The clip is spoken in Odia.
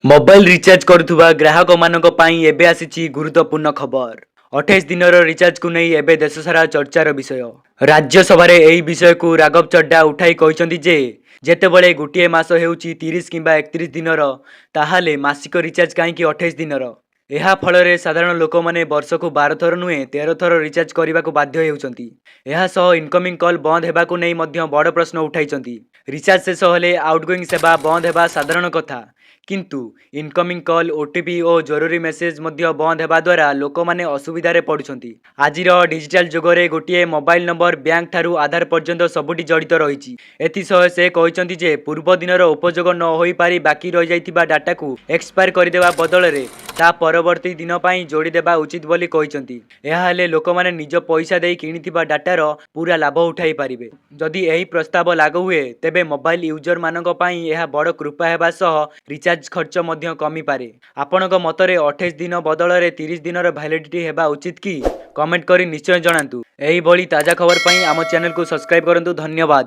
मोबाइल रिचार्ज करुवा ग्राहक मानक पई एबे आसीची गुरुत्वपूर्ण खबर। 28 दिनर रिचार्ज को नहीं एबे देश सारा चर्चार विषय। राज्यसभा एही विषय को राघव चड्डा उठाई कहते जे जेतेबेले गोटे मास हेउची 30 किंबा 31 दिनर ताहाले मासिक रिचार्ज कहीं 28 दिनर। ଏହା ଫଳରେ ସାଧାରଣ ଲୋକମାନେ ବର୍ଷକୁ 12 ଥର ନୁହେଁ 13 ଥର ରିଚାର୍ଜ କରିବାକୁ ବାଧ୍ୟ ହେଉଛନ୍ତି। ଏହା ସହ ଇନକମିଂ କଲ୍ ବନ୍ଦ ହେବାକୁ ନେଇ ମଧ୍ୟ ବଡ଼ ପ୍ରଶ୍ନ ଉଠାଇଛନ୍ତି। ରିଚାର୍ଜ ଶେଷ ହେଲେ ଆଉଟଗୋଇଂ ସେବା ବନ୍ଦ ହେବା ସାଧାରଣ କଥା, କିନ୍ତୁ ଇନକମିଂ କଲ୍, ଓଟିପି ଓ ଜରୁରୀ ମେସେଜ ମଧ୍ୟ ବନ୍ଦ ହେବା ଦ୍ୱାରା ଲୋକମାନେ ଅସୁବିଧାରେ ପଡୁଛନ୍ତି। ଆଜିର ଡିଜିଟାଲ ଯୁଗରେ ଗୋଟିଏ ମୋବାଇଲ ନମ୍ବର ବ୍ୟାଙ୍କ ଠାରୁ ଆଧାର ପର୍ଯ୍ୟନ୍ତ ସବୁଠି ଜଡ଼ିତ ରହିଛି। ଏଥିସହ ସେ କହିଛନ୍ତି ଯେ ପୂର୍ବ ଦିନର ଉପଯୋଗ ନ ହୋଇପାରି ବାକି ରହିଯାଇଥିବା ଡାଟାକୁ ଏକ୍ସପାୟାର କରିଦେବା ବଦଳରେ ତା ପରବର୍ତ୍ତୀ ଦିନ ପାଇଁ ଯୋଡ଼ିଦେବା ଉଚିତ ବୋଲି କହିଛନ୍ତି। ଏହା ହେଲେ ଲୋକମାନେ ନିଜ ପଇସା ଦେଇ କିଣିଥିବା ଡାଟାର ପୁରା ଲାଭ ଉଠାଇ ପାରିବେ। ଯଦି ଏହି ପ୍ରସ୍ତାବ ଲାଗୁ ହୁଏ ତେବେ ମୋବାଇଲ ୟୁଜର ମାନଙ୍କ ପାଇଁ ଏହା ବଡ଼ କୃପା ହେବା ସହ ରିଚାର୍ଜ ଖର୍ଚ୍ଚ ମଧ୍ୟ କମିପାରେ। ଆପଣଙ୍କ ମତରେ 28 ଦିନ ବଦଳରେ 30 ଦିନର ଭ୍ୟାଲିଡିଟି ହେବା ଉଚିତ କି? କମେଣ୍ଟ କରି ନିଶ୍ଚୟ ଜଣାନ୍ତୁ। ଏହିଭଳି ତାଜା ଖବର ପାଇଁ ଆମ ଚ୍ୟାନେଲକୁ ସବସ୍କ୍ରାଇବ କରନ୍ତୁ। ଧନ୍ୟବାଦ।